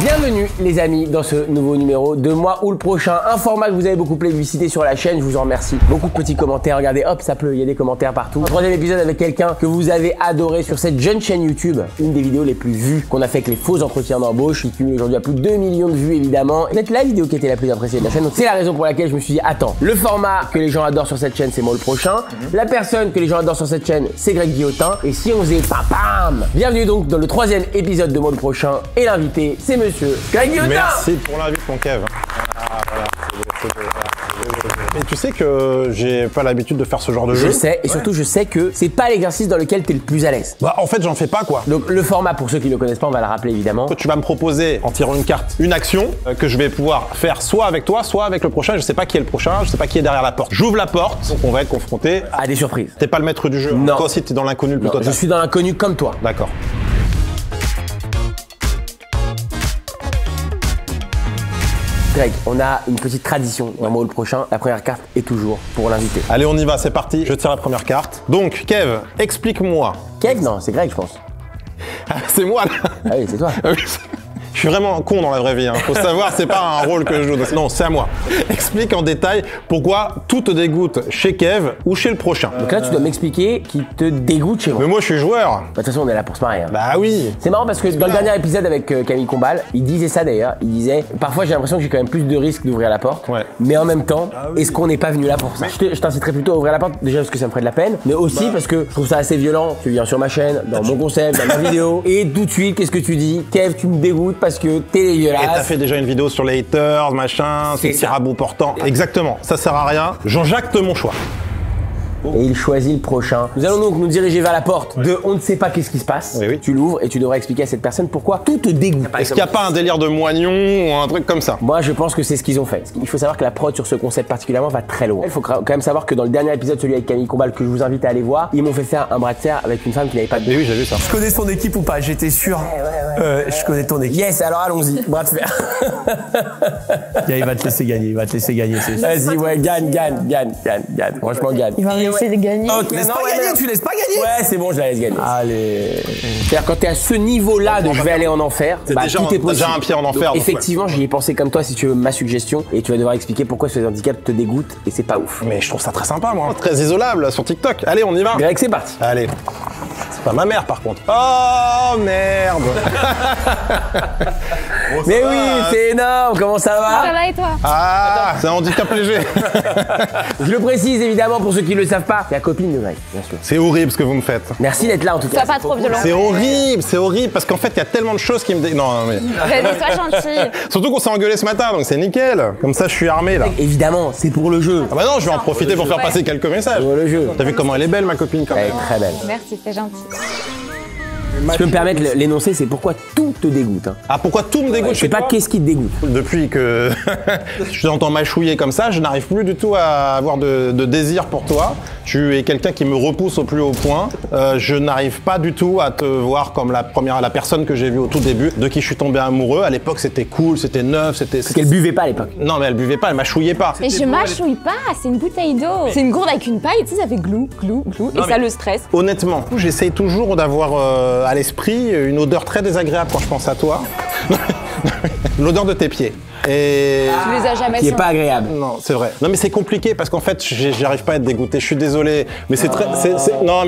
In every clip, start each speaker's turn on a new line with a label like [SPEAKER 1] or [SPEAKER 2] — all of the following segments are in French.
[SPEAKER 1] Bienvenue les amis dans ce nouveau numéro de Moi ou le Prochain, un format que vous avez beaucoup plébiscité sur la chaîne, je vous en remercie. Beaucoup de petits commentaires, regardez hop ça pleut, il y a des commentaires partout. Troisième épisode avec quelqu'un que vous avez adoré sur cette jeune chaîne YouTube, une des vidéos les plus vues qu'on a fait avec les faux entretiens d'embauche, qui cumule aujourd'hui à plus de 2 millions de vues évidemment. Peut-être la vidéo qui était la plus appréciée de la chaîne, donc c'est la raison pour laquelle je me suis dit attends, le format que les gens adorent sur cette chaîne c'est Moi ou le Prochain, la personne que les gens adorent sur cette chaîne c'est Greg Guillotin, et si on faisait pam. Bienvenue donc dans le troisième épisode de Moi ou le Prochain, et l'invité c'est monsieur Greg Guillotin.
[SPEAKER 2] Merci pour l'invite mon Kev. Mais tu sais que j'ai pas l'habitude de faire ce genre de jeu.
[SPEAKER 1] Je sais, et surtout je sais que c'est pas l'exercice dans lequel t'es le plus à l'aise.
[SPEAKER 2] Bah en fait j'en fais pas quoi.
[SPEAKER 1] Donc le format, pour ceux qui le connaissent pas, on va le rappeler évidemment.
[SPEAKER 2] Tu vas me proposer en tirant une carte, une action que je vais pouvoir faire soit avec toi, soit avec le prochain. Je sais pas qui est le prochain, je sais pas qui est derrière la porte. J'ouvre la porte, donc on va être confronté
[SPEAKER 1] à des surprises.
[SPEAKER 2] T'es pas le maître du jeu.
[SPEAKER 1] Non.
[SPEAKER 2] Toi aussi t'es dans l'inconnu le plus total.
[SPEAKER 1] Je suis dans l'inconnu comme toi.
[SPEAKER 2] D'accord.
[SPEAKER 1] Greg, on a une petite tradition dans Moi ou le Prochain. La première carte est toujours pour l'invité.
[SPEAKER 2] Allez, on y va, c'est parti. Je tire la première carte. Donc, Kev, explique-moi.
[SPEAKER 1] Kev, non, c'est Greg, je pense.
[SPEAKER 2] C'est moi, là.
[SPEAKER 1] Ah oui, c'est toi.
[SPEAKER 2] Je suis vraiment con dans la vraie vie, hein. Faut savoir, c'est pas un rôle que je joue. Non, c'est à moi. Explique en détail pourquoi tout te dégoûte chez Kev ou chez le prochain.
[SPEAKER 1] Donc là, tu dois m'expliquer qui te dégoûte chez moi.
[SPEAKER 2] Mais moi, je suis joueur.
[SPEAKER 1] De toute façon, on est là pour se marier. Hein.
[SPEAKER 2] Bah oui.
[SPEAKER 1] C'est marrant parce que dans le dernier épisode avec Camille Combal, il disait ça d'ailleurs. Il disait parfois j'ai l'impression que j'ai quand même plus de risques d'ouvrir la porte.
[SPEAKER 2] Ouais.
[SPEAKER 1] Mais en même temps, est-ce qu'on n'est pas venu là pour ça? Je t'inciterais plutôt à ouvrir la porte déjà parce que ça me ferait de la peine, mais aussi parce que je trouve ça assez violent. Tu viens sur ma chaîne, dans mon concept, dans ma vidéo, et tout de suite, qu'est-ce que tu dis? Kev, tu me dégoûtes parce que t'es dégueulasse.
[SPEAKER 2] Et t'as fait déjà une vidéo sur les haters, machin, c'est tir à bout portant. Exactement, ça sert à rien. Jean-Jacques, mon choix.
[SPEAKER 1] Et il choisit le prochain. Nous allons donc nous diriger vers la porte de on ne sait pas qu'est-ce qui se passe.
[SPEAKER 2] Oui, oui.
[SPEAKER 1] Tu l'ouvres et tu devras expliquer à cette personne pourquoi tout te dégoûte.
[SPEAKER 2] Est-ce qu'il n'y a pas un délire de moignon ou un truc comme ça?
[SPEAKER 1] Moi, je pense que c'est ce qu'ils ont fait. Il faut savoir que la prod sur ce concept particulièrement va très loin. Il faut quand même savoir que dans le dernier épisode, celui avec Camille Combal, que je vous invite à aller voir, ils m'ont fait faire un bras de fer avec une femme qui n'avait pas de...
[SPEAKER 2] Mais oui, j'ai vu ça.
[SPEAKER 3] Je connais son équipe ou pas? J'étais sûr. Je connais ton équipe.
[SPEAKER 1] Yes, alors allons-y, bras de fer.
[SPEAKER 3] Il va te laisser gagner, il va te laisser gagner.
[SPEAKER 1] Vas-y, ouais, gagne. Franchement, gagne.
[SPEAKER 4] Il va me laisser de gagner.
[SPEAKER 1] Ok,
[SPEAKER 3] Laisse
[SPEAKER 1] non,
[SPEAKER 3] pas
[SPEAKER 1] ouais,
[SPEAKER 3] gagner,
[SPEAKER 1] mais-
[SPEAKER 3] tu laisses pas gagner.
[SPEAKER 1] Ouais, c'est bon, je la laisse gagner.
[SPEAKER 3] Allez.
[SPEAKER 1] C'est-à-dire quand t'es à ce niveau-là de je vais aller en enfer,
[SPEAKER 2] T'es déjà
[SPEAKER 1] tout est
[SPEAKER 2] t'as
[SPEAKER 1] possible.
[SPEAKER 2] déjà un pied en enfer. donc,
[SPEAKER 1] Effectivement, j'y ai pensé comme toi si tu veux ma suggestion et tu vas devoir expliquer pourquoi ce handicap te dégoûte et c'est pas ouf.
[SPEAKER 2] ouais. Mais je trouve ça très sympa, moi. Très isolable sur TikTok. Allez, on y va.
[SPEAKER 1] Greg, c'est parti.
[SPEAKER 2] Allez. C'est pas ma mère, par contre. Oh, merde.
[SPEAKER 1] Mais oui, c'est énorme, comment ça
[SPEAKER 4] Ça
[SPEAKER 1] va?
[SPEAKER 4] va et toi?
[SPEAKER 2] Ah, c'est un handicap léger.
[SPEAKER 1] Je le précise évidemment pour ceux qui ne le savent pas, c'est la copine de Greg, bien sûr.
[SPEAKER 2] C'est horrible ce que vous me faites.
[SPEAKER 1] Merci d'être là en tout cas.
[SPEAKER 4] Sois pas trop violent.
[SPEAKER 2] C'est horrible parce qu'en fait, il y a tellement de choses qui me... Non, mais...
[SPEAKER 4] Vas-y, sois gentil.
[SPEAKER 2] Surtout qu'on s'est engueulé ce matin, donc c'est nickel. Comme ça, je suis armé, là.
[SPEAKER 1] Évidemment, c'est pour le jeu.
[SPEAKER 2] Ah bah non, je vais en profiter pour faire passer quelques messages.
[SPEAKER 1] Pour le jeu.
[SPEAKER 2] T'as vu comment elle est belle, ma copine, quand
[SPEAKER 1] Elle
[SPEAKER 2] même.
[SPEAKER 1] est très belle.
[SPEAKER 4] Merci, c'est gentil.
[SPEAKER 1] Si je peux me permettre l'énoncé, c'est pourquoi tout te dégoûte. Hein.
[SPEAKER 2] Ah, pourquoi tout me dégoûte
[SPEAKER 1] Je sais
[SPEAKER 2] chez
[SPEAKER 1] pas
[SPEAKER 2] toi
[SPEAKER 1] qu'est-ce qui te dégoûte.
[SPEAKER 2] Depuis que je t'entends mâchouiller comme ça, je n'arrive plus du tout à avoir de désir pour toi. Tu es quelqu'un qui me repousse au plus haut point. Je n'arrive pas du tout à te voir comme la personne que j'ai vue au tout début, de qui je suis tombé amoureux. À l'époque, c'était cool, c'était neuf, c'était...
[SPEAKER 1] Parce qu'elle buvait pas à l'époque.
[SPEAKER 2] Non, mais elle buvait pas, elle mâchouillait pas.
[SPEAKER 4] Mais je mâchouille pas, c'est une bouteille d'eau. C'est une gourde avec une paille, tu sais, ça fait glou, glou, glou, et ça le stresse.
[SPEAKER 2] Honnêtement, j'essaye toujours d'avoir à l'esprit une odeur très désagréable quand je pense à toi. L'odeur de tes pieds. Et...
[SPEAKER 4] Tu les as jamais
[SPEAKER 1] Qui est
[SPEAKER 4] sentis.
[SPEAKER 1] pas agréable.
[SPEAKER 2] Non, c'est vrai. Non, mais c'est compliqué parce qu'en fait, j'arrive pas à être dégoûté. Je suis désolé, mais c'est très, non,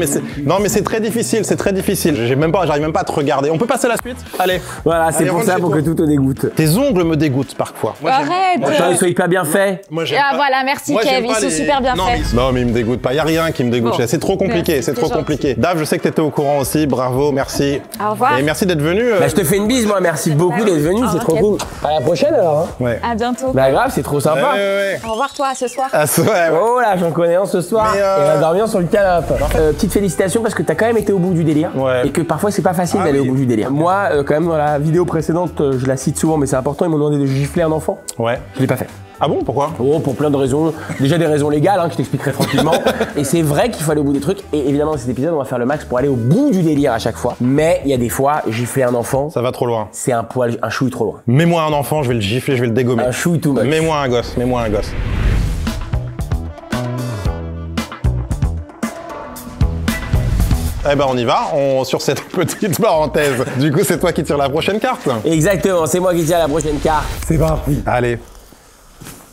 [SPEAKER 2] mais c'est très difficile. C'est très difficile. J'arrive même pas à te regarder. On peut passer à la suite? Allez.
[SPEAKER 1] Voilà, c'est
[SPEAKER 2] Allez,
[SPEAKER 1] pour
[SPEAKER 2] rentre
[SPEAKER 1] ça
[SPEAKER 2] chez
[SPEAKER 1] pour
[SPEAKER 2] toi.
[SPEAKER 1] que tout te dégoûte.
[SPEAKER 2] Tes ongles me dégoûtent parfois.
[SPEAKER 4] Arrête.
[SPEAKER 1] Attends, ils soient pas bien faits.
[SPEAKER 2] Moi,
[SPEAKER 4] Ah voilà, merci Kev, ils sont super bien faits.
[SPEAKER 2] Non, mais ils me dégoûtent pas. Y a rien qui me dégoûte.
[SPEAKER 4] Bon.
[SPEAKER 2] C'est trop compliqué.
[SPEAKER 4] Merci,
[SPEAKER 2] C'est trop
[SPEAKER 4] c'est gentil.
[SPEAKER 2] compliqué. Dave, je sais que t'étais au courant aussi. Bravo, merci.
[SPEAKER 4] Au revoir.
[SPEAKER 2] Et merci d'être venu.
[SPEAKER 1] Bah, je te fais une bise, moi. Merci beaucoup d'être venu, c'est trop
[SPEAKER 4] ok.
[SPEAKER 1] cool. À la prochaine alors. Hein.
[SPEAKER 2] Ouais.
[SPEAKER 4] À bientôt.
[SPEAKER 1] Bah grave, c'est trop sympa.
[SPEAKER 2] Ouais.
[SPEAKER 4] Au revoir toi, ce soir.
[SPEAKER 2] Ah, ouais.
[SPEAKER 1] Oh là, j'en connais un ce soir.
[SPEAKER 2] Mais,
[SPEAKER 1] Et on va dormir sur le canapé. Petite félicitation parce que t'as quand même été au bout du délire.
[SPEAKER 2] Ouais.
[SPEAKER 1] Et que parfois c'est pas facile d'aller au bout du délire. Moi, quand même, dans la vidéo précédente, je la cite souvent, mais c'est important, ils m'ont demandé de gifler un enfant.
[SPEAKER 2] Ouais.
[SPEAKER 1] Je l'ai pas fait.
[SPEAKER 2] Ah bon, pourquoi?
[SPEAKER 1] Oh, pour plein de raisons. Déjà des raisons légales, hein, que je t'expliquerai tranquillement. Et c'est vrai qu'il faut aller au bout des trucs. Et évidemment, dans cet épisode, on va faire le max pour aller au bout du délire à chaque fois. Mais il y a des fois, gifler un enfant,
[SPEAKER 2] Ça va trop loin.
[SPEAKER 1] c'est un chouille trop loin.
[SPEAKER 2] Mets-moi un enfant, je vais le gifler, je vais le dégommer.
[SPEAKER 1] Un chouille too much.
[SPEAKER 2] Mets-moi un gosse, mets-moi un gosse. Eh ben on y va, sur cette petite parenthèse. Du coup, c'est toi qui tires la prochaine carte.
[SPEAKER 1] Exactement, c'est moi qui tire la prochaine carte.
[SPEAKER 2] C'est parti. Allez.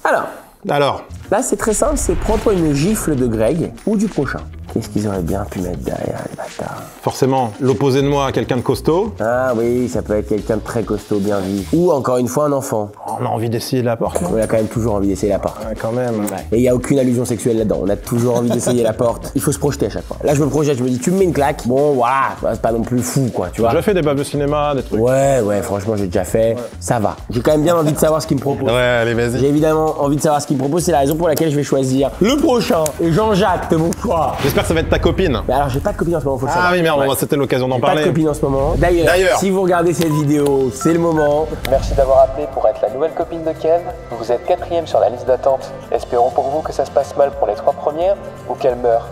[SPEAKER 2] Alors.
[SPEAKER 1] Là, c'est très simple, c'est prends-toi une gifle de Greg ou du prochain. Qu'est-ce qu'ils auraient bien pu mettre derrière, les bâtards?
[SPEAKER 2] Forcément, l'opposé de moi, quelqu'un de costaud.
[SPEAKER 1] Ah oui, ça peut être quelqu'un de très costaud, bien vu. Ou encore une fois, un enfant.
[SPEAKER 2] On a envie d'essayer la porte.
[SPEAKER 1] On a quand même toujours envie d'essayer la porte.
[SPEAKER 2] Ouais, quand même. Ouais.
[SPEAKER 1] Et il n'y a aucune allusion sexuelle là-dedans. On a toujours envie d'essayer la porte. Il faut se projeter à chaque fois. Là, je me projette, je me dis, tu me mets une claque. Bon, voilà, c'est pas non plus fou, quoi, tu vois.
[SPEAKER 2] J'ai déjà fait des baves de cinéma, des trucs.
[SPEAKER 1] Ouais, franchement, j'ai déjà fait. Ouais. Ça va. J'ai quand même bien envie de savoir ce qu'il me propose.
[SPEAKER 2] Ouais, allez, vas-y.
[SPEAKER 1] J'ai évidemment envie de savoir ce qu'il me propose. C'est la raison pour laquelle je vais choisir le prochain. Et Jean-Jacques, c'est mon choix.
[SPEAKER 2] J'espère que ça va être ta copine.
[SPEAKER 1] Mais alors, j'ai pas de copine en ce moment, faut le savoir.
[SPEAKER 2] Ah oui, merde, c'était l'occasion d'en parler.
[SPEAKER 1] Pas de copine en ce moment. D'ailleurs, si vous regardez cette vidéo, c'est le moment.
[SPEAKER 5] Merci d'avoir appelé pour être la nouvelle copine de Kev. Vous êtes 4e sur la liste d'attente. Espérons pour vous que ça se passe mal pour les 3 premières ou qu'elle meurt.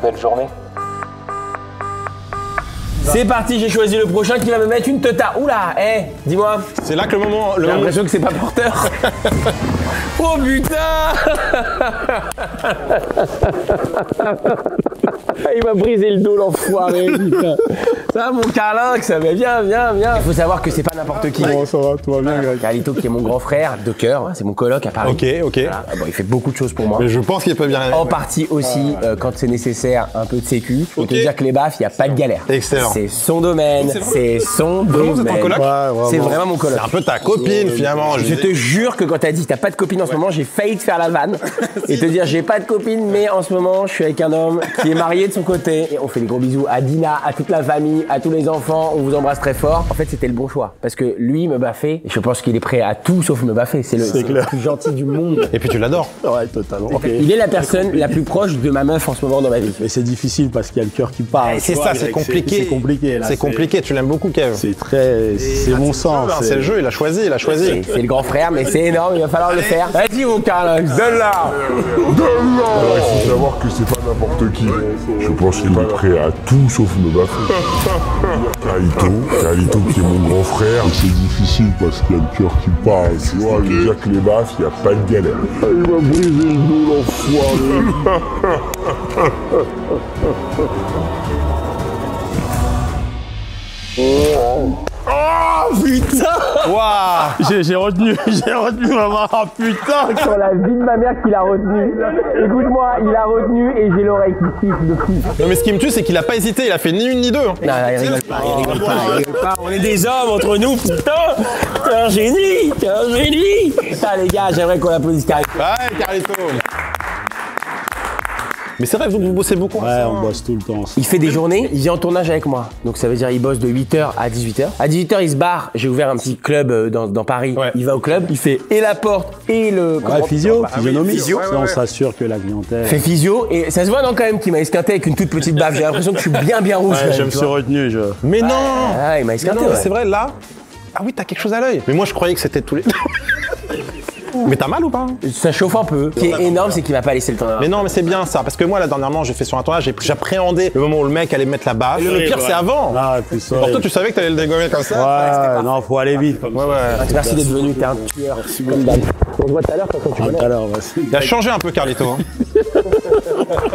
[SPEAKER 5] Belle journée.
[SPEAKER 1] C'est parti, j'ai choisi le prochain qui va me mettre une teuta. Oula, dis-moi.
[SPEAKER 2] C'est là que le moment.
[SPEAKER 1] J'ai l'impression que c'est pas porteur. Oh putain. Il m'a brisé le dos, l'enfoiré, putain. Ça, mon Carlinx, ça va bien. Il faut savoir que c'est pas n'importe qui.
[SPEAKER 3] Bon, ça va, tout va bien, Greg.
[SPEAKER 1] Carlito, qui est mon grand frère de cœur, c'est mon coloc à Paris.
[SPEAKER 2] Ok.
[SPEAKER 1] Voilà. Bon, il fait beaucoup de choses pour moi.
[SPEAKER 2] Mais je pense qu'il peut bien aller.
[SPEAKER 1] En partie aussi, quand c'est nécessaire, un peu de sécu. Je peux te dire que les baffes, il n'y a pas de galère.
[SPEAKER 2] Excellent.
[SPEAKER 1] C'est son domaine, c'est son domaine.
[SPEAKER 2] Vous êtes en coloc ?
[SPEAKER 1] C'est vraiment mon coloc.
[SPEAKER 2] C'est un peu ta copine, finalement.
[SPEAKER 1] Je te jure que quand t'as dit t'as pas de copine en ce moment, j'ai failli te faire la vanne et te dire j'ai pas de copine, mais en ce moment je suis avec un homme qui est marié de son côté. Et on fait des gros bisous à Dina, à toute la famille, à tous les enfants. On vous embrasse très fort. En fait, c'était le bon choix parce que lui me baffait et je pense qu'il est prêt à tout sauf me baffer. C'est le plus gentil du monde.
[SPEAKER 2] Et puis tu l'adores.
[SPEAKER 3] Ouais, totalement.
[SPEAKER 1] Il est la personne la plus proche de ma meuf en ce moment dans ma vie.
[SPEAKER 3] Mais c'est difficile parce qu'il y a le cœur qui parle.
[SPEAKER 2] C'est ça, c'est compliqué.
[SPEAKER 3] C'est compliqué, là.
[SPEAKER 2] C'est compliqué, tu l'aimes beaucoup, Kev.
[SPEAKER 3] C'est mon sang.
[SPEAKER 2] C'est le jeu, il a choisi.
[SPEAKER 1] C'est le grand frère, mais c'est énorme, il va falloir le faire. Vas-y, mon Carlinx, donne-la.
[SPEAKER 6] Alors, il faut savoir que c'est pas n'importe qui. Je pense qu'il est prêt à tout sauf me baffer. Carlito qui est mon grand frère. C'est difficile parce qu'il y a le cœur qui parle. Tu vois, je veux dire que les baffes, il n'y a pas de galère. Il m'a brisé le dos, l'enfoiré.
[SPEAKER 1] Oh putain.
[SPEAKER 2] Waouh.
[SPEAKER 3] J'ai retenu maman. Oh putain.
[SPEAKER 1] Sur la vie de ma mère qu'il a retenu. Écoute-moi, il a retenu et j'ai l'oreille qui siffle de fou.
[SPEAKER 2] Non mais ce qui me tue, c'est qu'il a pas hésité, il a fait ni une ni deux.
[SPEAKER 1] Non, il rigole pas. On est des hommes entre nous, putain. T'es un génie. Putain les gars, j'aimerais qu'on applaudisse Carlito.
[SPEAKER 2] Ouais, Carlito. Mais c'est vrai, vous bossez beaucoup.
[SPEAKER 3] Ouais, on bosse tout le temps.
[SPEAKER 1] Il fait des journées, il vient en tournage avec moi. Donc ça veut dire il bosse de 8h à 18h. À 18h, il se barre. J'ai ouvert un petit club dans Paris. Ouais. Il va au club, il fait et la porte et le...
[SPEAKER 3] Physionomie.
[SPEAKER 1] Physio.
[SPEAKER 3] Ça, on s'assure que la clientèle...
[SPEAKER 1] Fait physio et ça se voit non quand même qu'il m'a esquinté avec une toute petite baffe. J'ai l'impression que je suis bien rouge.
[SPEAKER 3] Ouais, je me suis retenu,
[SPEAKER 2] Mais non.
[SPEAKER 1] Ah, il m'a esquinté.
[SPEAKER 2] Non, c'est vrai, là... Ah oui, t'as quelque chose à l'œil. Mais moi, je croyais que c'était tous les... Mais t'as mal ou pas?
[SPEAKER 1] Ça chauffe un peu. Ce qui est énorme, c'est qu'il m'a pas laissé le temps.
[SPEAKER 2] Mais non, mais c'est bien ça. Parce que moi, là, dernièrement, j'ai fait sur un tournage, j'appréhendais le moment où le mec allait mettre la baffe. Le pire, c'est avant.
[SPEAKER 3] Ah, plus ça.
[SPEAKER 2] Pour toi, tu savais que t'allais le dégommer comme ça?
[SPEAKER 3] Ouais, non, faut aller vite.
[SPEAKER 2] Ouais.
[SPEAKER 1] Merci d'être venu, t'es un tueur. Comme d'hab. On se voit tout à l'heure quand tu connais.
[SPEAKER 2] Il a changé un peu, Carlito.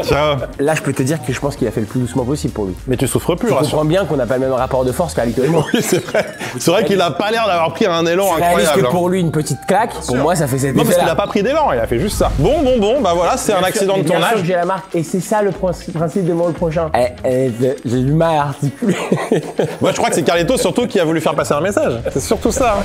[SPEAKER 2] Ciao.
[SPEAKER 1] Là, je peux te dire que je pense qu'il a fait le plus doucement possible pour lui.
[SPEAKER 2] Mais tu souffres plus,
[SPEAKER 1] Je
[SPEAKER 2] rassure.
[SPEAKER 1] comprends bien qu'on n'a pas le même rapport de force, Carlito et moi.
[SPEAKER 2] Oui, c'est vrai. C'est vrai qu'il a pas l'air d'avoir pris un élan
[SPEAKER 1] Je réalise
[SPEAKER 2] incroyable.
[SPEAKER 1] que pour lui, une petite claque, pour moi, ça fait cet
[SPEAKER 2] Non, parce qu'il
[SPEAKER 1] effet-là.
[SPEAKER 2] a pas pris d'élan, il a fait juste ça. Bon, bah voilà, c'est un accident de
[SPEAKER 1] Bien sûr
[SPEAKER 2] tournage.
[SPEAKER 1] que j'ai la marque. Et c'est ça le principe de moi le prochain. J'ai du mal à articuler.
[SPEAKER 2] Moi, je crois que c'est Carlito surtout qui a voulu faire passer un message. C'est surtout ça.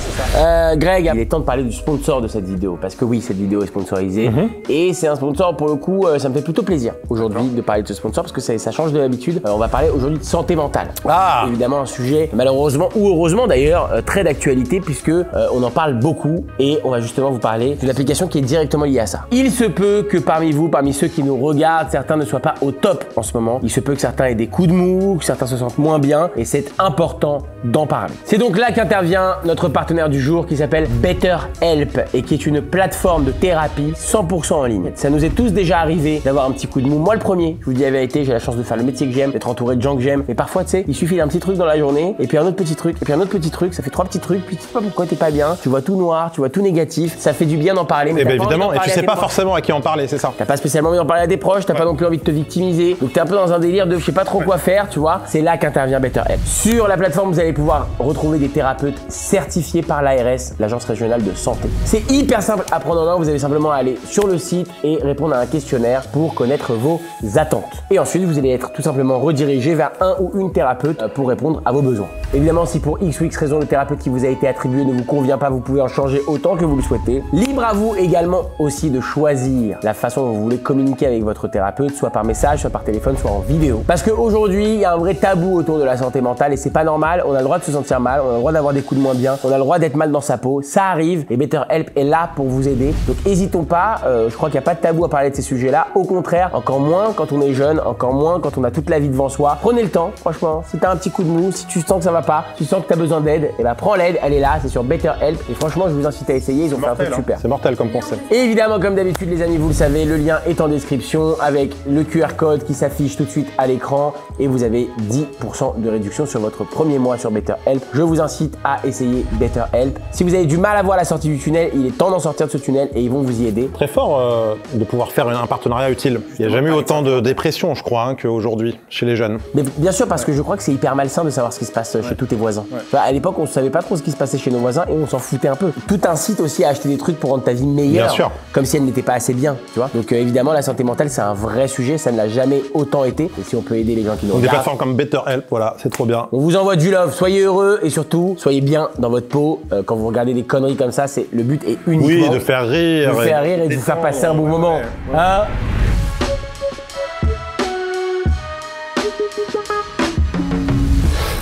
[SPEAKER 1] Greg, il est temps de parler du sponsor de cette vidéo. Parce que oui, cette vidéo est sponsorisée. Et c'est un sponsor, pour le coup, ça me fait plutôt plaisir aujourd'hui de parler de ce sponsor parce que ça change de l'habitude. On va parler aujourd'hui de santé mentale.
[SPEAKER 2] Ah.
[SPEAKER 1] Évidemment, un sujet, malheureusement ou heureusement d'ailleurs, très d'actualité puisque on en parle beaucoup et on va justement vous parler d'une application qui est directement liée à ça. Il se peut que parmi vous, parmi ceux qui nous regardent, certains ne soient pas au top en ce moment. Il se peut que certains aient des coups de mou, que certains se sentent moins bien et c'est important d'en parler. C'est donc là qu'intervient notre partenaire du jour qui s'appelle BetterHelp et qui est une plateforme de thérapie 100% en ligne. Ça nous est tous déjà arrivé d'avoir un petit coup de mou. Moi le premier, je vous dis la vérité, j'ai la chance de faire le métier que j'aime, d'être entouré de gens que j'aime. Mais parfois, tu sais, il suffit d'un petit truc dans la journée, et puis un autre petit truc, et puis un autre petit truc, ça fait 3 petits trucs, puis tu sais pas pourquoi t'es pas bien, tu vois tout noir, tu vois tout négatif, ça fait du bien d'en parler. Mais
[SPEAKER 2] Et bien évidemment, et tu sais pas forcément à qui en parler, c'est ça.
[SPEAKER 1] T'as pas spécialement envie d'en parler à des proches, t'as pas non plus envie de te victimiser, donc t'es un peu dans un délire de je sais pas trop quoi faire, tu vois. C'est là qu'intervient BetterHelp. Sur la plateforme, vous allez pouvoir retrouver des thérapeutes certifiés par l'ARS, l'Agence régionale de santé. C'est hyper simple à prendre en main, vous avez simplement à aller sur le site et répondre à un questionnaire pour connaître vos attentes. Et ensuite, vous allez être tout simplement redirigé vers un ou une thérapeute pour répondre à vos besoins. Évidemment, si pour X ou X raison le thérapeute qui vous a été attribué ne vous convient pas, vous pouvez en changer autant que vous le souhaitez. Libre à vous également aussi de choisir la façon dont vous voulez communiquer avec votre thérapeute, soit par message, soit par téléphone, soit en vidéo. Parce qu'aujourd'hui, il y a un vrai tabou autour de la santé mentale et c'est pas normal. On a le droit de se sentir mal, on a le droit d'avoir des coups de moins bien, on a le droit d'être mal dans sa peau. Ça arrive et BetterHelp est là pour vous aider. Donc n'hésitons pas, je crois qu'il n'y a pas de tabou à parler de ces sujets-là. Au contraire, encore moins quand on est jeune, encore moins quand on a toute la vie devant soi. Prenez le temps, franchement. Si t'as un petit coup de mou, si tu sens que ça va pas, si tu sens que t'as besoin d'aide, et ben prends l'aide, elle est là, c'est sur BetterHelp. Et franchement, je vous incite à essayer, ils ont fait un truc super.
[SPEAKER 2] C'est mortel comme concept.
[SPEAKER 1] Et évidemment, comme d'habitude, les amis, vous le savez, le lien est en description avec le QR code qui s'affiche tout de suite à l'écran et vous avez 10% de réduction sur votre premier mois sur BetterHelp. Je vous incite à essayer BetterHelp. Si vous avez du mal à voir la sortie du tunnel, il est temps d'en sortir de ce tunnel et ils vont vous y aider.
[SPEAKER 2] Très fort de pouvoir faire un partenariat utile. Il n'y a jamais eu autant de dépression, je crois, qu'aujourd'hui, chez les jeunes.
[SPEAKER 1] Mais bien sûr, parce que je crois que c'est hyper malsain de savoir ce qui se passe chez tous tes voisins. Enfin, à l'époque, on ne savait pas trop ce qui se passait chez nos voisins et on s'en foutait un peu. Tout incite aussi à acheter des trucs pour rendre ta vie meilleure.
[SPEAKER 2] Bien sûr.
[SPEAKER 1] Comme si elle n'était pas assez bien, tu vois. Donc évidemment, la santé mentale, c'est un vrai sujet, ça ne l'a jamais autant été. Et si on peut aider les gens qui nous
[SPEAKER 2] Donc des
[SPEAKER 1] regardent,
[SPEAKER 2] plateformes comme BetterHelp, voilà, c'est trop bien.
[SPEAKER 1] on vous envoie du love, soyez heureux et surtout, soyez bien dans votre peau. Quand vous regardez des conneries comme ça, c'est le but est uniquement
[SPEAKER 2] Oui, de faire rire.
[SPEAKER 1] de vous faire rire et de vous faire passer un bon moment. Hein?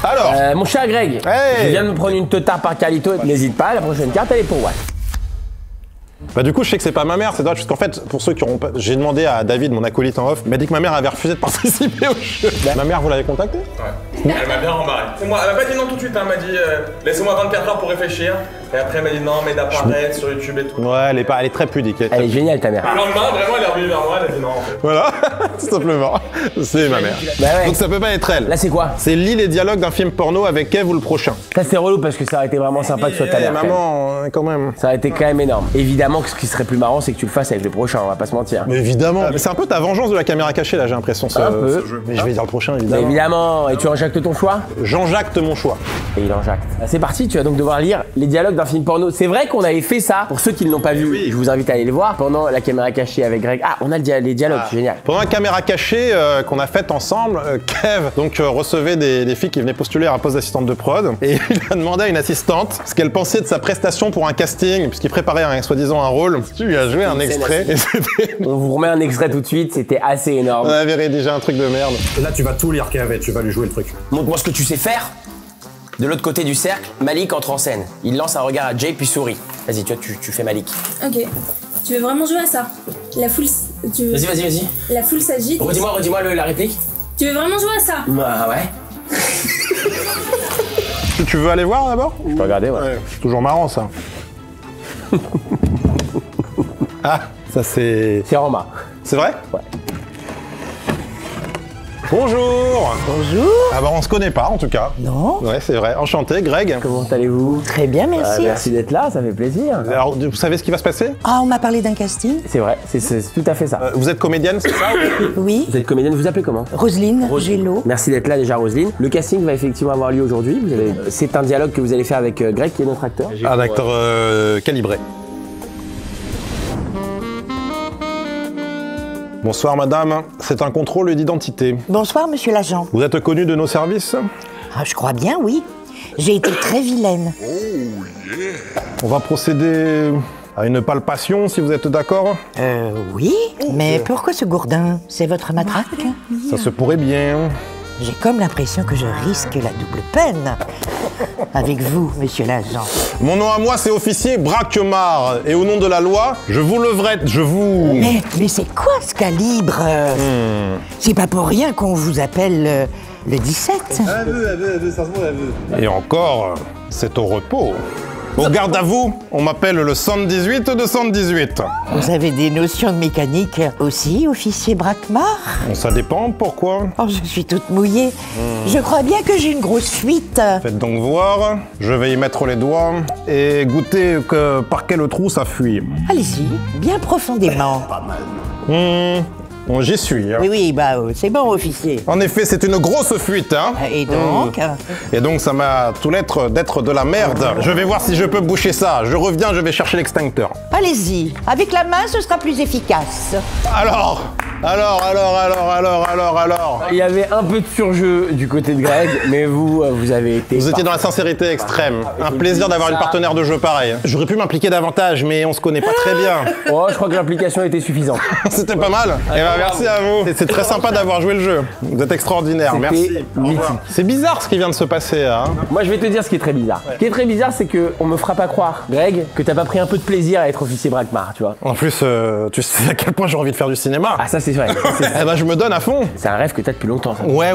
[SPEAKER 2] Alors,
[SPEAKER 1] Mon cher Greg,
[SPEAKER 2] Hey.
[SPEAKER 1] je viens de me prendre une teutard par Calito. N'hésite pas, la prochaine carte, elle est pour Watt.
[SPEAKER 2] bah du coup, je sais que c'est pas ma mère, c'est toi, parce qu'en fait, pour ceux qui auront pas... J'ai demandé à David, mon acolyte en off, il m'a dit que ma mère avait refusé de participer au jeu. Ma mère, vous l'avez contactée?
[SPEAKER 7] Ouais. Elle m'a bien rembarré. C'est moi, elle m'a pas dit non tout de suite, hein, elle m'a dit laissez-moi 24 heures pour réfléchir. Et après elle m'a dit non mais d'apparaître sur YouTube et tout.
[SPEAKER 2] Ouais, elle est très pudique.
[SPEAKER 1] Elle est géniale, ta mère.
[SPEAKER 7] Le lendemain, vraiment, elle est revenue vers moi, elle a dit non en fait.
[SPEAKER 2] Voilà, tout simplement. C'est ma mère.
[SPEAKER 1] Bah ouais.
[SPEAKER 2] Donc ça peut pas être elle.
[SPEAKER 1] Là, c'est quoi?
[SPEAKER 2] C'est lit les dialogues d'un film porno avec Kev ou le prochain.
[SPEAKER 1] Ça, c'est relou parce que ça aurait été vraiment sympa que ce soit ta
[SPEAKER 2] Eh,
[SPEAKER 1] mère. quand même.
[SPEAKER 2] maman, quand même.
[SPEAKER 1] Ça aurait été quand même énorme. Évidemment que ce qui serait plus marrant, c'est que tu le fasses avec le prochain, on va pas se mentir.
[SPEAKER 2] Mais évidemment. Mais c'est un peu ta vengeance de la caméra cachée là, j'ai l'impression.
[SPEAKER 1] Un peu.
[SPEAKER 2] ce jeu. Mais je vais dire le prochain,
[SPEAKER 1] Bah,
[SPEAKER 2] évidemment.
[SPEAKER 1] évidemment, et tu enjactes ton choix?
[SPEAKER 2] Jean-Jacques, mon choix.
[SPEAKER 1] Et il enjacte. C'est parti, tu vas donc devoir lire les dialogues d'un film porno. C'est vrai qu'on avait fait ça. Pour ceux qui ne l'ont pas vu, je vous invite à aller le voir pendant la caméra cachée avec Greg. Ah, on a les dialogues, c'est génial.
[SPEAKER 2] Pendant la caméra cachée qu'on a faite ensemble, Kev donc recevait des filles qui venaient postuler à un poste d'assistante de prod et il a demandé à une assistante ce qu'elle pensait de sa prestation pour un casting puisqu'il préparait soi-disant un rôle. Tu lui as joué un extrait et c'était...
[SPEAKER 1] On vous remet un extrait tout de suite, c'était assez
[SPEAKER 2] On
[SPEAKER 1] énorme.
[SPEAKER 2] avait rédigé un truc de merde.
[SPEAKER 3] Là, tu vas tout lire, Kev, et tu vas lui jouer le truc.
[SPEAKER 1] Montre-moi ce que tu sais faire. De l'autre côté du cercle, Malik entre en scène. Il lance un regard à Jay puis sourit. Vas-y, tu fais Malik.
[SPEAKER 8] Ok. Tu veux vraiment jouer à ça? La foule.
[SPEAKER 1] Vas-y.
[SPEAKER 8] La foule s'agite.
[SPEAKER 1] Redis-moi la réplique.
[SPEAKER 8] Tu veux vraiment jouer à ça?
[SPEAKER 1] Bah ouais.
[SPEAKER 2] Tu veux aller voir d'abord?
[SPEAKER 1] Je peux regarder, ouais.
[SPEAKER 2] C'est toujours marrant ça. Ah, ça c'est...
[SPEAKER 1] C'est Roma.
[SPEAKER 2] C'est vrai?
[SPEAKER 1] Ouais.
[SPEAKER 2] Bonjour.
[SPEAKER 9] Bonjour.
[SPEAKER 2] Ah bah on se connaît pas en tout cas.
[SPEAKER 9] Non.
[SPEAKER 2] Ouais, c'est vrai. Enchanté, Greg.
[SPEAKER 1] Comment allez-vous?
[SPEAKER 9] Très bien, merci.
[SPEAKER 1] Merci d'être là, ça fait plaisir.
[SPEAKER 2] Alors, vous savez ce qui va se passer?
[SPEAKER 9] Ah, on m'a parlé d'un casting.
[SPEAKER 1] C'est vrai, c'est tout à fait ça.
[SPEAKER 2] Vous êtes comédienne, c'est ça?
[SPEAKER 9] Oui.
[SPEAKER 1] Vous êtes comédienne, vous vous appelez comment?
[SPEAKER 9] Roselyne Gélo.
[SPEAKER 1] Merci d'être là déjà, Roselyne. Le casting va effectivement avoir lieu aujourd'hui. C'est un dialogue que vous allez faire avec Greg, qui est notre acteur.
[SPEAKER 2] Un acteur calibré. Bonsoir madame, c'est un contrôle d'identité.
[SPEAKER 9] Bonsoir, monsieur l'agent.
[SPEAKER 2] Vous êtes connu de nos services?
[SPEAKER 9] Ah, je crois bien, oui. J'ai été très vilaine.
[SPEAKER 2] On va procéder à une palpation si vous êtes d'accord.
[SPEAKER 9] Oui. Mais pourquoi ce gourdin? C'est votre matraque?
[SPEAKER 2] Ça se pourrait bien.
[SPEAKER 9] J'ai comme l'impression que je risque la double peine. Avec vous, monsieur l'agent.
[SPEAKER 2] Mon nom à moi c'est officier Braquemar et au nom de la loi, je vous levrette, je vous...
[SPEAKER 9] Mais c'est quoi ce calibre? C'est pas pour rien qu'on vous appelle le 17.
[SPEAKER 2] Et encore, c'est au repos. Au garde à vous, on m'appelle le 118 de 118.
[SPEAKER 9] Vous avez des notions de mécanique aussi, officier Braquemar?
[SPEAKER 2] Ça dépend, pourquoi?
[SPEAKER 9] Oh, je suis toute mouillée. Je crois bien que j'ai une grosse fuite.
[SPEAKER 2] Faites donc voir, je vais y mettre les doigts et goûter que par quel trou ça fuit.
[SPEAKER 9] Allez-y, bien profondément.
[SPEAKER 2] Bon, j'y suis. Hein.
[SPEAKER 9] Oui, oui, bah c'est bon, officier.
[SPEAKER 2] En effet, c'est une grosse fuite, hein.
[SPEAKER 9] Et donc
[SPEAKER 2] Et donc, ça m'a tout l'air d'être de la merde. Je vais voir si je peux boucher ça. Je reviens, je vais chercher l'extincteur.
[SPEAKER 9] Allez-y. Avec la main, ce sera plus efficace.
[SPEAKER 2] Alors.
[SPEAKER 1] Il y avait un peu de surjeu du côté de Greg, mais vous avez été...
[SPEAKER 2] Vous étiez dans la sincérité extrême. Un plaisir d'avoir une partenaire de jeu pareil. J'aurais pu m'impliquer davantage, mais on se connaît pas très bien.
[SPEAKER 1] Oh, je crois que l'implication était suffisante.
[SPEAKER 2] C'était pas mal. Eh ben, merci à vous. C'est très sympa d'avoir joué le jeu. Vous êtes extraordinaire. Merci.
[SPEAKER 1] Mythique.
[SPEAKER 2] C'est bizarre ce qui vient de se passer, hein.
[SPEAKER 1] Moi, je vais te dire ce qui est très bizarre. Ce qui est très bizarre, c'est que on me fera pas croire, Greg, que t'as pas pris un peu de plaisir à être officier Braquemar, tu vois.
[SPEAKER 2] En plus, tu sais à quel point j'ai envie de faire du cinéma.
[SPEAKER 1] Ah, ça, c'est vrai.
[SPEAKER 2] Eh ben, je me donne à fond.
[SPEAKER 1] C'est un rêve que t'as depuis longtemps, ça.
[SPEAKER 2] Ouais,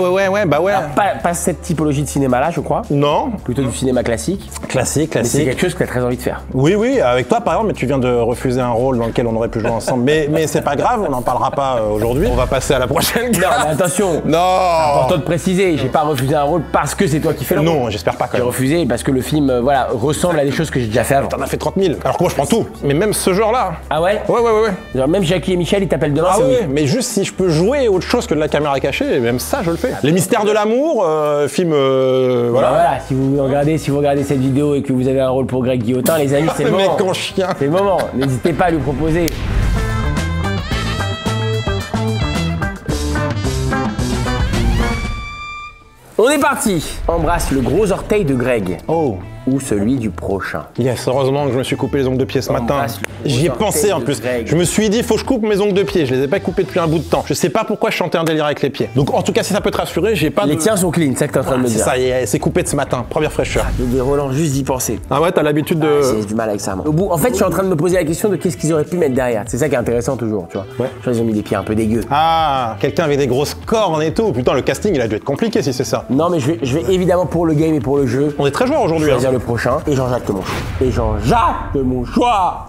[SPEAKER 2] bah ouais.
[SPEAKER 1] Alors, pas cette typologie de cinéma-là, je crois.
[SPEAKER 2] Non.
[SPEAKER 1] Plutôt du cinéma classique.
[SPEAKER 2] Classique.
[SPEAKER 1] Mais c'est quelque chose que t'as très envie de faire.
[SPEAKER 2] Oui, avec toi par exemple, mais tu viens de refuser un rôle dans lequel on aurait pu jouer ensemble. Mais c'est pas grave, on n'en parlera pas aujourd'hui. On va passer à la prochaine.
[SPEAKER 1] Non, mais attention.
[SPEAKER 2] Non.
[SPEAKER 1] C'est important de préciser, j'ai pas refusé un rôle parce que c'est toi qui fais le rôle.
[SPEAKER 2] Non, j'espère pas quand
[SPEAKER 1] J'ai
[SPEAKER 2] même.
[SPEAKER 1] refusé parce que le film, ressemble à des choses que j'ai déjà fait avant.
[SPEAKER 2] T'en as fait 30 000. Alors que moi je prends tout. Mais même ce genre-là.
[SPEAKER 1] Ah ouais?
[SPEAKER 2] Ouais.
[SPEAKER 1] Genre, même Jackie et Michel, ils t'appellent demain,
[SPEAKER 2] Ah
[SPEAKER 1] c'est
[SPEAKER 2] oui,
[SPEAKER 1] oui.
[SPEAKER 2] mais juste si je peux jouer autre chose que de la caméra cachée, même ça je le fais. Les mystères de l'amour, film,
[SPEAKER 1] Voilà, si vous regardez cette vidéo et que vous avez un rôle pour Greg Guillotin, les amis, c'est le
[SPEAKER 2] Le
[SPEAKER 1] moment.
[SPEAKER 2] mec en chien.
[SPEAKER 1] C'est le moment, n'hésitez pas à lui proposer. On est parti. Embrasse le gros orteil de Greg.
[SPEAKER 2] Oh.
[SPEAKER 1] Ou celui du prochain.
[SPEAKER 2] Yes, heureusement que je me suis coupé les ongles de pied ce matin.
[SPEAKER 1] Embrasse le
[SPEAKER 2] J'y ai
[SPEAKER 1] gros
[SPEAKER 2] pensé
[SPEAKER 1] orteil
[SPEAKER 2] en
[SPEAKER 1] de
[SPEAKER 2] plus.
[SPEAKER 1] Greg.
[SPEAKER 2] Je me suis dit, faut que je coupe mes ongles de pied. Je les ai pas coupés depuis un bout de temps. Je sais pas pourquoi je chantais un délire avec les pieds. Donc en tout cas, si ça peut te rassurer, j'ai pas
[SPEAKER 1] Les
[SPEAKER 2] de...
[SPEAKER 1] tiens sont clean, c'est ça que t'es en train de me
[SPEAKER 2] C'est
[SPEAKER 1] dire.
[SPEAKER 2] ça, c'est coupé de ce matin. Première fraîcheur.
[SPEAKER 1] J'ai des relents juste d'y penser.
[SPEAKER 2] Ah ouais, t'as l'habitude de...
[SPEAKER 1] J'ai du mal avec ça, moi. Au bout, en fait, je suis en train de me poser la question de qu'est-ce qu'ils auraient pu mettre derrière. C'est ça qui est intéressant toujours, tu vois.
[SPEAKER 2] Ouais.
[SPEAKER 1] Je vois, ils ont mis des pieds un peu dégueux.
[SPEAKER 2] Ah, quelqu'un avec des grosses cornes et tout. Putain, le casting, il a dû être compliqué si c'est ça.
[SPEAKER 1] Non, mais je vais évidemment pour le game et pour le jeu
[SPEAKER 2] On est très joueurs aujourd'hui.
[SPEAKER 1] choisir
[SPEAKER 2] Hein.
[SPEAKER 1] le prochain et Jean-Jacques de mon choix. Et Jean-Jacques de mon choix.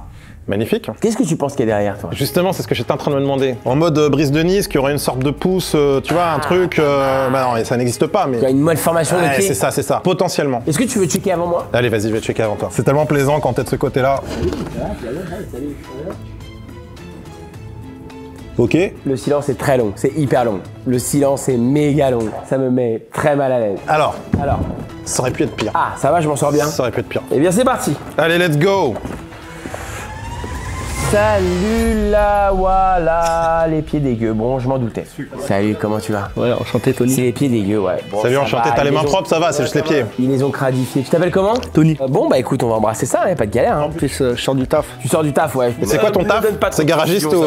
[SPEAKER 2] Magnifique.
[SPEAKER 1] Qu'est-ce que tu penses qu'il y a derrière, toi?
[SPEAKER 2] Justement, c'est ce que j'étais en train de me demander. En mode Brise de Nice, qu'il y aurait une sorte de pouce, tu vois, un truc... Bah non, ça n'existe pas, mais...
[SPEAKER 1] Tu as une malformation de
[SPEAKER 2] Ouais,
[SPEAKER 1] pied.
[SPEAKER 2] c'est ça. Potentiellement.
[SPEAKER 1] Est-ce que tu veux checker avant moi?
[SPEAKER 2] Allez, vas-y, je vais checker avant toi. C'est tellement plaisant quand t'es de ce côté-là. Ok.
[SPEAKER 1] Le silence est très long, c'est hyper long. Le silence est méga long. Ça me met très mal à l'aise.
[SPEAKER 2] Alors,
[SPEAKER 1] Alors,
[SPEAKER 2] ça aurait pu être pire.
[SPEAKER 1] ah, ça va, je m'en sors bien.
[SPEAKER 2] Ça aurait pu être pire.
[SPEAKER 1] Eh bien, c'est parti.
[SPEAKER 2] Allez, let's go.
[SPEAKER 1] Salut là, voilà, les pieds dégueux. Bon, je m'en doutais. Salut, comment tu vas?
[SPEAKER 3] Ouais, enchanté,
[SPEAKER 1] C'est
[SPEAKER 3] Tony.
[SPEAKER 1] les pieds dégueux, ouais. Bon,
[SPEAKER 2] Salut,
[SPEAKER 1] ça
[SPEAKER 2] enchanté.
[SPEAKER 1] va,
[SPEAKER 2] T'as les
[SPEAKER 1] ils
[SPEAKER 2] mains
[SPEAKER 1] ont-
[SPEAKER 2] propres, ça va, c'est juste les pieds.
[SPEAKER 1] Ils les ont cradifiés. Tu t'appelles comment?
[SPEAKER 3] Tony.
[SPEAKER 1] Bon, bah écoute, on va embrasser ça, y a pas de galère. Hein.
[SPEAKER 3] En plus, je sors du taf.
[SPEAKER 1] Tu sors du taf, ouais.
[SPEAKER 2] Et c'est quoi ton taf? C'est garagiste ou...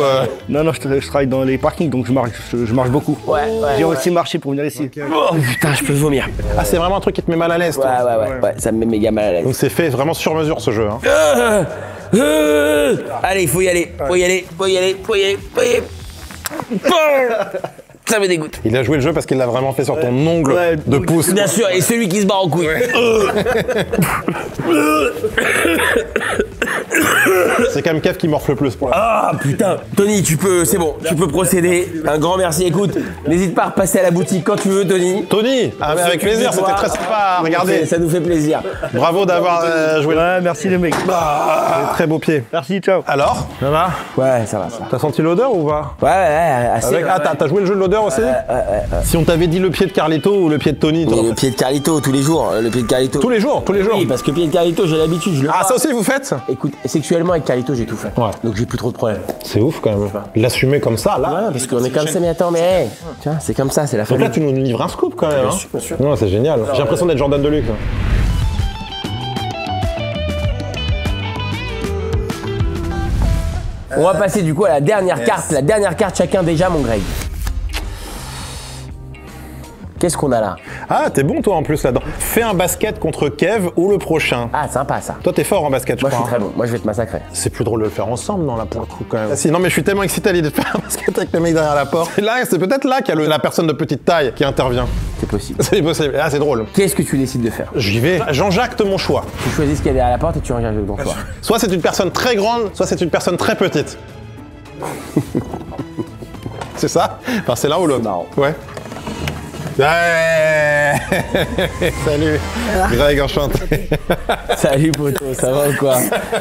[SPEAKER 3] Non, je travaille dans les parkings, donc je marche beaucoup.
[SPEAKER 1] Ouais,
[SPEAKER 3] J'ai
[SPEAKER 1] ouais.
[SPEAKER 3] aussi marché pour venir ici.
[SPEAKER 1] Oh putain, je peux vomir.
[SPEAKER 2] Ah, c'est vraiment un truc qui te met mal à l'aise, toi.
[SPEAKER 1] Ouais, ça me met méga mal à l'aise.
[SPEAKER 2] Donc c'est fait vraiment sur mesure, ce jeu. Hein.
[SPEAKER 1] Allez, il faut y aller. Ça me dégoûte.
[SPEAKER 2] Il a joué le jeu parce qu'il l'a vraiment fait sur ton ongle
[SPEAKER 3] Ouais,
[SPEAKER 2] de pouce.
[SPEAKER 1] Bien sûr, et celui qui se barre en couille.
[SPEAKER 2] C'est quand même Kev qui morfle le plus pour la...
[SPEAKER 1] Ah putain. Tony, c'est bon, tu peux procéder. Un grand merci. Écoute, n'hésite pas à repasser à la boutique quand tu veux, Tony.
[SPEAKER 2] Tony, ah, mais avec plaisir, c'était très sympa à regarder.
[SPEAKER 1] Ça nous fait plaisir.
[SPEAKER 2] Bravo d'avoir joué le...
[SPEAKER 3] Ouais, merci les mecs.
[SPEAKER 2] Très beau pied.
[SPEAKER 3] Merci, ciao.
[SPEAKER 2] Alors, ça va?
[SPEAKER 1] Ouais, ça va.
[SPEAKER 2] T'as senti l'odeur ou pas?
[SPEAKER 1] Ouais, assez.
[SPEAKER 2] Avec... Ah, t'as joué le jeu de l'odeur aussi? Si on t'avait dit le pied de Carlito ou le pied de Tony,
[SPEAKER 1] Mais
[SPEAKER 2] t'aurais
[SPEAKER 1] le
[SPEAKER 2] fait-
[SPEAKER 1] pied de Carlito, tous les jours. Le pied de Carlito.
[SPEAKER 2] Tous les jours.
[SPEAKER 1] Oui, parce que pied de Carlito, j'ai l'habitude, je le
[SPEAKER 2] Ah,
[SPEAKER 1] vois.
[SPEAKER 2] ça aussi vous faites?
[SPEAKER 1] Écoute, sexuellement avec Carlito, j'ai tout fait.
[SPEAKER 2] Ouais.
[SPEAKER 1] Donc j'ai plus trop de problèmes.
[SPEAKER 2] C'est ouf quand même. L'assumer comme ça, là.
[SPEAKER 1] Voilà, parce qu'on est comme ça, mais attends, mais hey, tiens, c'est comme ça, c'est la
[SPEAKER 2] Donc
[SPEAKER 1] famille.
[SPEAKER 2] là, tu nous livres un scoop quand même. Bien sûr. Non, c'est génial. J'ai l'impression d'être Jordan Deluc. Là.
[SPEAKER 1] On va passer du coup à la dernière carte. La dernière carte chacun déjà, mon Greg. Qu'est-ce qu'on a là?
[SPEAKER 2] Ah, t'es bon toi en plus là-dedans. Fais un basket contre Kev ou le prochain.
[SPEAKER 1] Ah, sympa ça.
[SPEAKER 2] Toi, t'es fort en basket, je
[SPEAKER 1] Moi, je
[SPEAKER 2] crois.
[SPEAKER 1] suis très bon. Moi, je vais te massacrer.
[SPEAKER 2] C'est plus drôle de le faire ensemble, non, là, pour le coup, quand même. Ah, si, non, mais je suis tellement excité à l'idée de faire un basket avec le mec derrière la porte. Et là, c'est peut-être là qu'il y a la personne de petite taille qui intervient.
[SPEAKER 1] possible.
[SPEAKER 2] C'est possible. Ah, c'est drôle.
[SPEAKER 1] Qu'est-ce que tu décides de faire?
[SPEAKER 2] J'y vais. Jean-Jacques, mon choix.
[SPEAKER 1] Tu choisis ce qu'il y a derrière la porte et tu regardes ton choix.
[SPEAKER 2] Soit c'est une personne très grande, soit c'est une personne très petite. C'est ça? Enfin, c'est l'un ou l'autre.
[SPEAKER 1] marrant.
[SPEAKER 2] Ouais. Ouais. Salut. Greg, enchanté.
[SPEAKER 1] Salut poto, ça va ou quoi?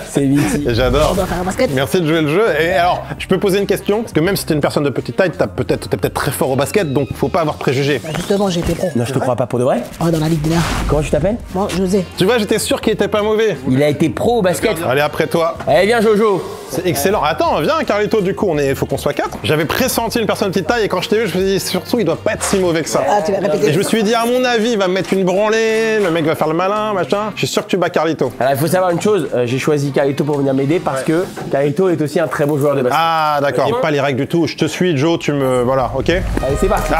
[SPEAKER 1] C'est Viti.
[SPEAKER 2] J'adore.
[SPEAKER 8] On doit faire un basket.
[SPEAKER 2] Merci de jouer le jeu. Et alors, je peux poser une question? Parce que même si t'es une personne de petite taille, t'es peut-être très fort au basket, donc faut pas avoir de préjugés.
[SPEAKER 8] Bah, justement, j'ai été pro.
[SPEAKER 1] Non, je te crois pas pour de vrai.
[SPEAKER 8] Ouais, dans la Ligue des Nerfs.
[SPEAKER 1] Comment tu t'appelles?
[SPEAKER 8] Bon, José.
[SPEAKER 2] Tu vois, j'étais sûr qu'il était pas mauvais.
[SPEAKER 1] Il a été pro au basket.
[SPEAKER 2] Allez, après toi.
[SPEAKER 1] Allez, viens Jojo.
[SPEAKER 2] C'est excellent. Attends, viens Carlito, du coup, faut qu'on soit 4. J'avais pressenti une personne de petite taille et quand je t'ai vu, je me suis dit, surtout, il doit pas être si mauvais que ça.
[SPEAKER 8] Ah, tu vas répéter.
[SPEAKER 2] Et je me suis dit, à mon avis, il va me mettre une branlée, le mec va faire le malin, machin. Je suis sûr que tu bats Carlito.
[SPEAKER 1] Alors il faut savoir une chose, j'ai choisi Carlito pour venir m'aider parce que Carlito est aussi un très beau joueur de basket.
[SPEAKER 2] Ah, d'accord. Pas les règles du tout. Je te suis, Joe, tu me. Voilà, ok?
[SPEAKER 1] Allez, c'est parti.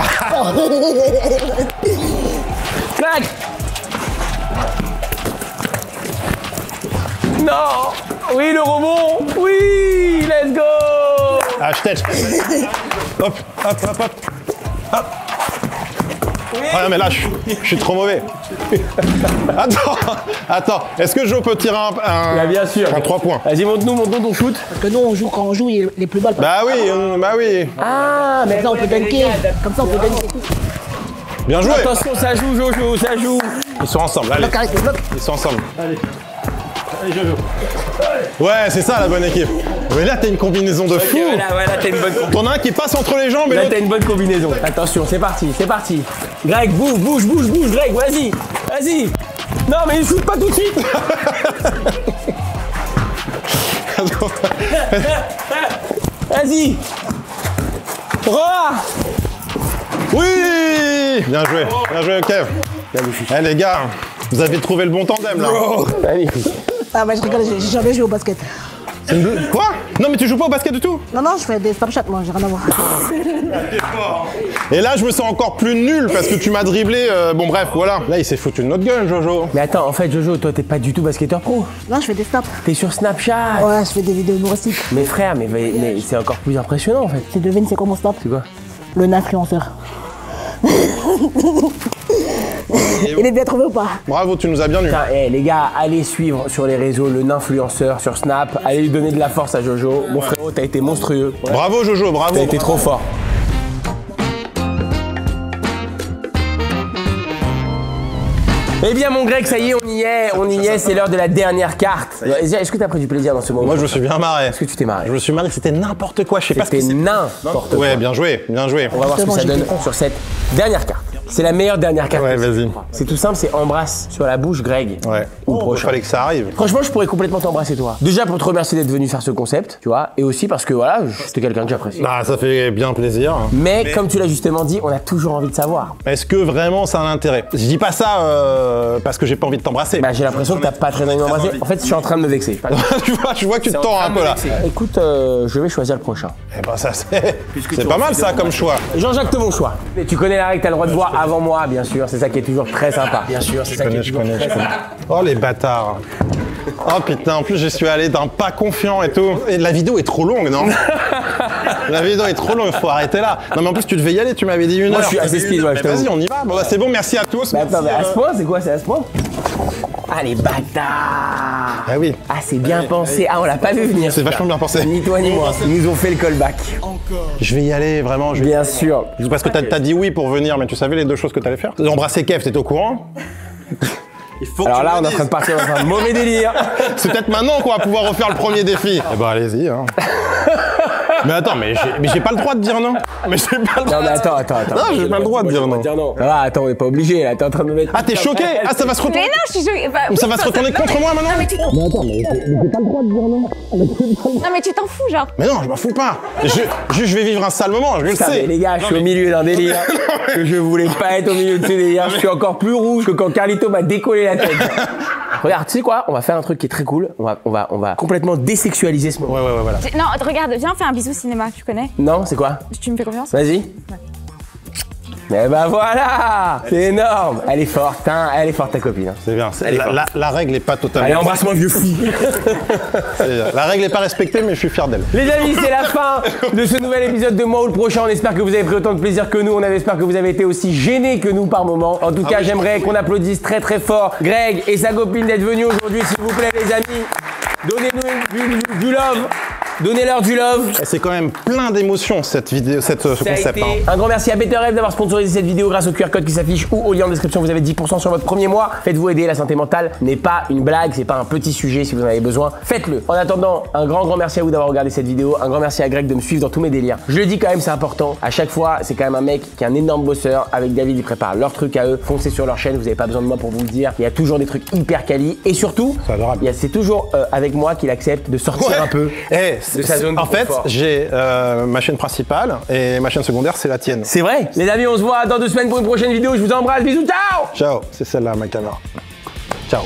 [SPEAKER 1] Clac. Non. Oui, le rebond. Oui, let's go.
[SPEAKER 2] Ah, je tèche. Hop, hop, hop, hop. Hop. Ah, mais là, je suis trop mauvais. Attends. Est-ce que Joe peut tirer un
[SPEAKER 1] Bah, bien sûr.
[SPEAKER 2] Un 3 points?
[SPEAKER 1] Vas-y, montre-nous ton shoot.
[SPEAKER 8] Parce que nous, on joue, quand on joue, les plus balles.
[SPEAKER 2] Bah oui, bah oui.
[SPEAKER 1] Ah, mais
[SPEAKER 8] Comme ça, on peut dunker. Comme ça, on peut dunker.
[SPEAKER 2] Bien joué.
[SPEAKER 1] attention, ça joue, Jojo, ça joue.
[SPEAKER 2] Ils sont ensemble, allez.
[SPEAKER 8] Bloc, arrête, bloc.
[SPEAKER 2] Ils sont ensemble. Allez, Jojo. Ouais, c'est ça la bonne équipe. Mais là, t'as une combinaison de fou.
[SPEAKER 1] Voilà, t'as une bonne combinaison.
[SPEAKER 2] T'en as un qui passe entre les jambes et
[SPEAKER 1] Là,
[SPEAKER 2] l'autre.
[SPEAKER 1] t'as une bonne combinaison. Attention, c'est parti. Greg, bouge, Greg, vas-y. Non, mais il shoot pas tout de suite. Vas-y.
[SPEAKER 2] Oui. Bien joué, Kev. Eh les gars, vous avez trouvé le bon tandem là.
[SPEAKER 1] Magnifique.
[SPEAKER 8] Ah, bah, je rigole, j'ai jamais joué au basket.
[SPEAKER 2] Quoi? Non mais tu joues pas au basket du tout?
[SPEAKER 8] Non, je fais des Snapchat, moi, j'ai rien à voir.
[SPEAKER 2] Et là je me sens encore plus nul parce que tu m'as dribblé, bon bref voilà. Là il s'est foutu de notre gueule Jojo.
[SPEAKER 1] Mais attends, en fait, Jojo, toi, t'es pas du tout basketteur pro.
[SPEAKER 8] Non, je fais des snaps.
[SPEAKER 1] T'es sur Snapchat.
[SPEAKER 8] Ouais, je fais des vidéos humoristiques.
[SPEAKER 1] Mais frère, mais c'est encore plus impressionnant en fait.
[SPEAKER 8] Tu devines, c'est quoi mon snap?
[SPEAKER 1] C'est quoi?
[SPEAKER 8] Le influenceur. Il est bien trouvé ou pas?
[SPEAKER 2] Bravo, tu nous as bien eu.
[SPEAKER 1] Putain, les gars, allez suivre sur les réseaux le Ninfluenceur sur Snap. Allez lui donner de la force à Jojo. Mon frérot, t'as été monstrueux.
[SPEAKER 2] Bravo Jojo, bravo.
[SPEAKER 1] T'as été trop fort. Eh bien mon Greg, ça y est, on y est, c'est l'heure de la dernière carte. Est-ce que t'as pris du plaisir dans ce moment?
[SPEAKER 2] Moi je me suis bien marré.
[SPEAKER 1] Est-ce que tu t'es marré?
[SPEAKER 2] Je me suis marré, c'était n'importe quoi, je sais pas ce que
[SPEAKER 1] C'était
[SPEAKER 2] c'est.
[SPEAKER 1] n'importe quoi.
[SPEAKER 2] Ouais, bien joué.
[SPEAKER 1] On va voir ce que ça donne sur cette dernière carte. C'est la meilleure dernière carte.
[SPEAKER 2] Ouais, vas-y.
[SPEAKER 1] C'est tout simple, c'est embrasse sur la bouche Greg.
[SPEAKER 2] Ouais.
[SPEAKER 1] Ou
[SPEAKER 2] Il
[SPEAKER 1] prochain.
[SPEAKER 2] fallait que ça arrive.
[SPEAKER 1] Franchement, je pourrais complètement t'embrasser toi. Déjà pour te remercier d'être venu faire ce concept, tu vois, et aussi parce que voilà, j'étais quelqu'un que j'apprécie.
[SPEAKER 2] Ah, ça fait bien plaisir.
[SPEAKER 1] Mais comme tu l'as justement dit, on a toujours envie de savoir.
[SPEAKER 2] Est-ce que vraiment ça a un intérêt? Je dis pas ça parce que j'ai pas envie de t'embrasser.
[SPEAKER 1] Bah j'ai l'impression que t'as pas très envie de m'embrasser. En fait, je suis en train de me vexer.
[SPEAKER 2] je vois que tu te tends un peu là.
[SPEAKER 1] Écoute, je vais choisir le prochain.
[SPEAKER 2] Eh ben ça c'est pas mal ça comme choix.
[SPEAKER 1] Jean-Jacques, ton choix. Et tu connais la règle, t'as le droit de voir avant moi, bien sûr. C'est ça qui est toujours très sympa. Bien sûr, c'est ça qui est toujours très sympa.
[SPEAKER 2] Oh les bâtards. Oh putain, en plus j'y suis allé d'un pas confiant et tout. Et la vidéo est trop longue, non? La vidéo est trop longue, il faut arrêter là. Non mais en plus tu devais y aller, tu m'avais dit 1 heure.
[SPEAKER 1] Moi je suis assez speed, ouais, je
[SPEAKER 2] Vas-y, on y va. Bon bah c'est bon, merci à tous.
[SPEAKER 1] Mais attends,
[SPEAKER 2] Merci,
[SPEAKER 1] mais à ce point, c'est quoi? C'est à ce point? Ah les bâtards!
[SPEAKER 2] Ah oui.
[SPEAKER 1] Ah c'est bien pensé. Ah on l'a pas vu venir.
[SPEAKER 2] C'est vachement bien pensé.
[SPEAKER 1] Ni toi ni moi. Ils nous ont fait le callback.
[SPEAKER 2] Je vais y aller, vraiment.
[SPEAKER 1] Bien sûr.
[SPEAKER 2] Parce que t'as dit oui pour venir, mais tu savais les deux choses que t'allais faire. Embrasser Kev, t'étais au courant?
[SPEAKER 1] Alors là, on est en train de partir dans un mauvais délire.
[SPEAKER 2] C'est peut-être maintenant qu'on va pouvoir refaire le premier défi. Eh ben allez-y. Hein. Mais attends, mais j'ai pas le droit de dire non. Mais j'ai pas le droit.
[SPEAKER 1] Non mais attends.
[SPEAKER 2] Non, j'ai pas le droit de dire non.
[SPEAKER 1] Ça va, attends, on est pas obligé là. T'es en train de me mettre.
[SPEAKER 2] Ah t'es choqué? Ah ça va se retourner.
[SPEAKER 4] Mais non, je suis choquée.
[SPEAKER 2] Ça va se retourner contre moi maintenant?
[SPEAKER 1] Mais attends, mais j'ai pas le droit de dire non.
[SPEAKER 4] Non, mais tu t'en fous, genre.
[SPEAKER 2] Mais non, je m'en fous pas. Je vais vivre un sale moment, je le
[SPEAKER 1] Putain, mais
[SPEAKER 2] sais.
[SPEAKER 1] les gars, je suis au milieu d'un délire. Que je voulais pas être au milieu de ce délire. Je suis encore plus rouge que quand Carlito m'a décollé la tête. Regarde, tu sais quoi? On va faire un truc qui est très cool. On va complètement désexualiser ce moment.
[SPEAKER 2] Ouais, voilà.
[SPEAKER 4] Non, regarde, viens faire un bisou cinéma, tu connais?
[SPEAKER 1] Non, c'est quoi?
[SPEAKER 4] Tu me fais confiance?
[SPEAKER 1] Vas-y. Mais bah voilà, c'est énorme. Elle est forte, hein. Elle est forte ta copine. Hein.
[SPEAKER 2] C'est bien. La règle n'est pas totalement.
[SPEAKER 1] Allez, embrasse-moi vieux fou.
[SPEAKER 2] La règle n'est pas respectée, mais je suis fier d'elle.
[SPEAKER 1] Les amis, c'est la fin de ce nouvel épisode de Moi ou le prochain. On espère que vous avez pris autant de plaisir que nous. On espère que vous avez été aussi gênés que nous par moment. En tout cas, j'aimerais qu'on applaudisse très très fort Greg et sa copine d'être venus aujourd'hui, s'il vous plaît, les amis. Donnez-nous du love. Donnez-leur du love.
[SPEAKER 2] C'est quand même plein d'émotions cette vidéo, ce concept. Hein.
[SPEAKER 1] Un grand merci à BetterHelp d'avoir sponsorisé cette vidéo grâce au QR code qui s'affiche ou au lien en description. Vous avez 10% sur votre premier mois. Faites-vous aider, la santé mentale n'est pas une blague, c'est pas un petit sujet. Si vous en avez besoin, faites-le. En attendant, un grand merci à vous d'avoir regardé cette vidéo. Un grand merci à Greg de me suivre dans tous mes délires. Je le dis quand même, c'est important. À chaque fois, c'est quand même un mec qui est un énorme bosseur. Avec David, ils préparent leurs trucs à eux. Foncez sur leur chaîne, vous n'avez pas besoin de moi pour vous le dire. Il y a toujours des trucs hyper quali. Et surtout, c'est toujours avec moi qu'il accepte de sortir un peu de sa zone de confort.
[SPEAKER 2] J'ai ma chaîne principale et ma chaîne secondaire, c'est la tienne.
[SPEAKER 1] C'est vrai. Les amis, on se voit dans 2 semaines pour une prochaine vidéo. Je vous embrasse. Bisous, ciao.
[SPEAKER 2] Ciao. C'est celle-là, ma caméra. Ciao.